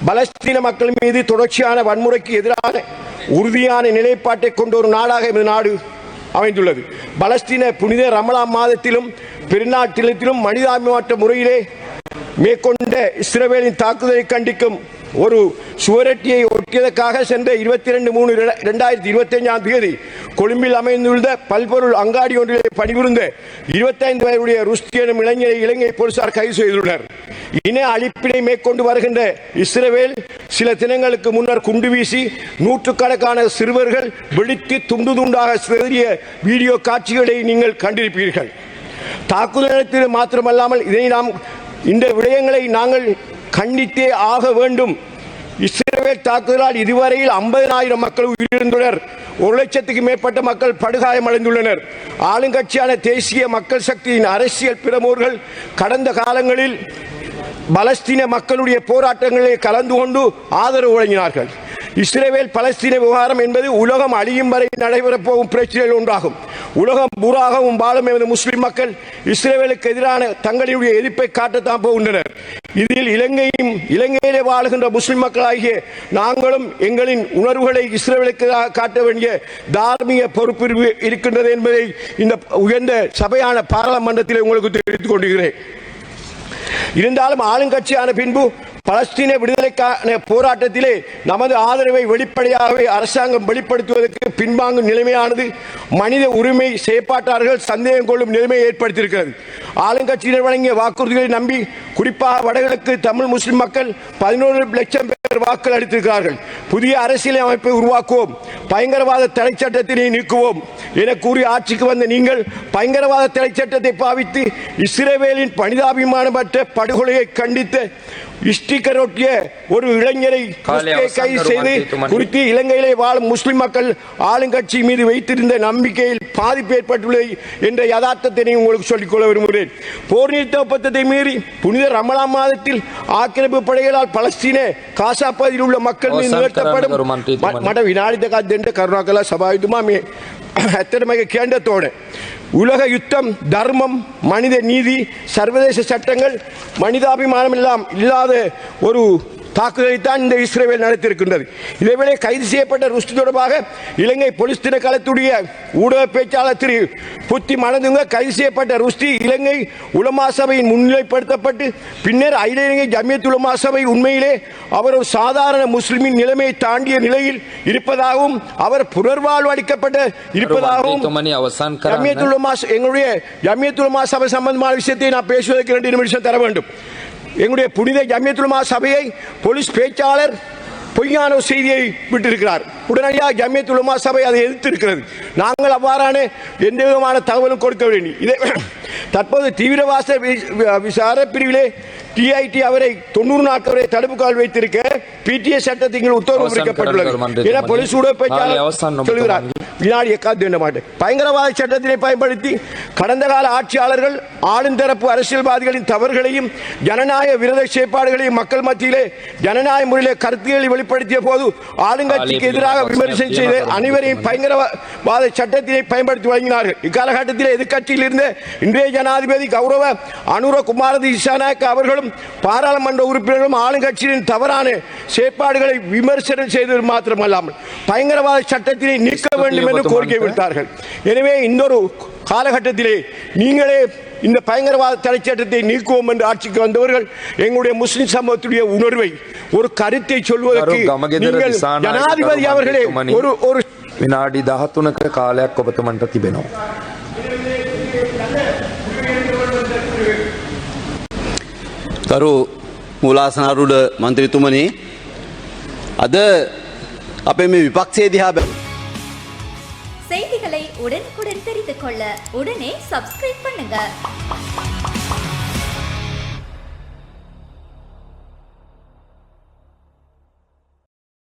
பலஸ்தீன மக்கள் மீது தொடர்ச்சியான வன்முறைக்கு எதிரான உறுதியான நிலைப்பாட்டை கொண்ட ஒரு நாடாக இந்த நாடு அமைந்துள்ளது. பலஸ்தீன புனித ரமலான் மாதத்திலும் பெருநாட்டிலும் மனிதாபிமாற்ற முறையிலே மேற்கொண்ட இஸ்ரவேலின் தாக்குதலை கண்டிக்கும் ஒரு சுவரொட்டியை ஒட்டியதற்காக சென்ற 22/3/2025 கொழும்பில் அமைந்துள்ள பல்பொருள் அங்காடி ஒன்றிலே பணிபுரிந்த 25 வயதுடைய ருஷ்டி எனும் இளைஞரை இலங்கை போலீசார் கைது செய்துள்ளனர். இன அழிப்பினை மேற்கொண்டு வருகின்ற இஸ்ரவேல் சில தினங்களுக்கு முன்னர் குண்டு வீசி நூற்றுக்கணக்கான சிறுவர்கள் வெடித்து துண்டு துண்டாக சிதறிய வீடியோ காட்சிகளை நீங்கள் கண்டிருப்பீர்கள். தாக்குதல் மாத்திரமல்லாமல் இந்த விடயங்களை நாங்கள் கண்டித்தே ஆக வேண்டும். இஸ்ரவேல் தாக்குதலால் இதுவரையில் 50,000 மக்கள் உயிரிழந்துள்ளனர். 1,00,000க்கு மேற்பட்ட மக்கள் படுகாயமடைந்துள்ளனர். ஆளுங்கட்சியான தேசிய மக்கள் சக்தியின் அரசியல் பிரமுகர்கள் கடந்த காலங்களில் பலஸ்தீன மக்களுடைய போராட்டங்களில் கலந்து கொண்டு ஆதரவு வழங்கினார்கள். இஸ்ரேல் பலஸ்தீன விவகாரம் என்பது உலகம் அழியும் வரை நடைபெறப் போகும் பிரச்சனைகள் ஒன்றாகும். உலகம் பூராகவும் வாழும் எமது முஸ்லிம் மக்கள் இஸ்ரேலுக்கு எதிரான தங்களுடைய எதிர்ப்பை காட்டத்தான் போகின்றனர். இதில் இலங்கையிலே வாழுகின்ற முஸ்லிம் மக்களாகிய நாங்களும் எங்களின் உணர்வுகளை இஸ்ரேலுக்கு காட்ட வேண்டிய தார்மீக பொறுப்பு இருக்கின்றது என்பதை இந்த உயர்ந்த சபையான பாராளுமன்றத்தில் உங்களுக்கு தெரிவித்துக் கொண்டிருக்கிறேன். இருந்தாலும் ஆளுங்கட்சியான பின்பு பலஸ்தீன விடுதலைக்கான போராட்டத்திலே நமது ஆதரவை வெளிப்படையாகவே அரசாங்கம் வெளிப்படுத்துவதற்கு பின்வாங்கும் நிலைமையானது மனித உரிமை செயற்பாட்டாளர்கள் சந்தேகம் கொள்ளும் நிலைமையை ஏற்படுத்தியிருக்கிறது. ஆளுங்கட்சியினர் வழங்கிய வாக்குறுதிகளை நம்பி குறிப்பாக வடகிழக்கு தமிழ் முஸ்லிம் மக்கள் 11 லட்சம் பேர் வாக்கள் அளித்திருக்கிறார்கள். புதிய அரசியல் அமைப்பை உருவாக்குவோம், பயங்கரவாத தடை சட்டத்தினை நீக்குவோம் என கூறி ஆட்சிக்கு வந்த நீங்கள் பயங்கரவாத தடை சட்டத்தை பாவித்து இஸ்ரேலின் மனிதாபிமானமற்ற படுகொலையை கண்டித்த ஸ்டிக்கர் ஒட்டிய ஒரு இளைஞரை கைது செய்து குறித்து இலங்கையிலே வாழும் முஸ்லிம் மக்கள் ஆளுங்கட்சி மீது வைத்திருந்த நம்பிக்கையில் பாதிப்பு ஏற்பட்டுள்ளது என்ற யதார்த்தத்தை உங்களுக்கு சொல்லிக்கொள்ள விரும்புகிறேன். போர் நிறுத்த ஒப்பந்தத்தை மீறி புனித ரமலான் மாதத்தில் ஆக்கிரமிப்பு படைகளால் பலஸ்தீன காசா பகுதியில் உள்ள மக்கள் மீது நிகழ்த்தப்படும் மட வினாடித்த காத்து கருணாக்கலா சபாயுமா எத்தனை கேண்டத்தோட உலக யுத்தம், தர்மம், மனித நீதி, சர்வதேச சட்டங்கள், மனிதாபிமானம் எல்லாம் இல்லாத ஒரு தாக்குதலைத்தான் இந்த இஸ்ரேல் நடத்தியிருக்கின்றது. இதேவேளை கைது செய்யப்பட்ட ருஷ்டி தொடர்பாக இலங்கை போலீஸ் திணைக்களத்துடைய ஊடக பேச்சாளர் திரு புத்தி மணந்துங்க கைது செய்யப்பட்ட ருஷ்டி இலங்கை உலமா சபையின் முன்னிலைப்படுத்தப்பட்டு பின்னர் அகில இலங்கை ஜமியத் உலமா சபை உண்மையிலே அவர் ஒரு சாதாரண முஸ்லிமின் நிலைமையை தாண்டிய நிலையில் இருப்பதாகவும் அவர் புனர்வாழ்வு அளிக்கப்பட்ட இருப்பதாகவும் எங்களுடைய ஜமியத் உலமா சபை சம்பந்தமான விஷயத்தை நான் பேசுவதற்கு 2 நிமிஷம் தர வேண்டும். எங்களுடைய புனித ஜமியத் உலமா சபையை போலீஸ் பேச்சாளர் பொய்யான செய்தியை விட்டிருக்கிறார். உடனடியாக ஜமியத் உலமா சபை அதை எதிர்த்திருக்கிறது. நாங்கள் அவ்வாறான எந்த விதமான தகவலும் கொடுக்க வேண்டும். இதை தற்போது தீவிரவாத விசாரணை பிரிவிலே டிஐடி அவரை 90 நாட்கள் வரை தடுப்பு காவல் வைத்திருக்க பிடிஏ சட்டத்தில் உத்தரவு பிறப்பிக்கப்பட்டுள்ளது என போலீஸ் ஊடக பேச்சாளர் சொல்கிறார். வினாடி எக்காது மாட்டேன். பயங்கரவாத சட்டத்தினை பயன்படுத்தி கடந்த கால ஆட்சியாளர்கள் ஆளுந்தரப்பு அரசியல்வாதிகளின் தவறுகளையும் ஜனநாயக விரோத செயற்பாடுகளையும் மக்கள் மத்தியிலே ஜனநாயக முறையிலே கருத்துக்களை வெளிப்படுத்திய போது ஆளுங்கட்சிக்கு எதிராக விமர்சனம் செய்து அனைவரையும் பயங்கரவாத சட்டத்தினை பயன்படுத்தி வழங்கினார்கள். இக்காலகட்டத்தில் எதிர்கட்சியில் இருந்த இன்றைய ஜனாதிபதி கௌரவ அனுர குமார திசாநாயக்க அவர்களும் பாராளுமன்ற உறுப்பினர்களும் ஆளுங்கட்சியின் தவறான செயற்பாடுகளை விமர்சனம் செய்தது மாத்திரமல்லாமல் பயங்கரவாத சட்டத்தினை நீக்க வேண்டும் என்று கோரிக்கை விடுத்தார்கள். எனவே இன்னொரு காலகட்டத்திலே நீங்களே இந்த பயங்கரவாத தடை சட்டத்தை நீக்குவோம் என்று ஆட்சிக்கு வந்தவர்கள் எங்களுடைய முஸ்லிம் சமூகத்துடைய உணர்வை ஒரு கருத்தை சொல்வதற்கு ஜனாதிபதி அவர்களே ஒரு විනාඩි 13ක කාලයක් ඔබතුමන්ට තිබෙනවා. ගරු මූලාසනාරූඪ මන්ත්‍රීතුමනි, අද අපේ මේ විපක්ෂයේ දිහා செய்திகளை உடனுக்குடன் தெரிந்து கொள்ள உடனே சப்ஸ்கிரைப் பண்ணுங்க.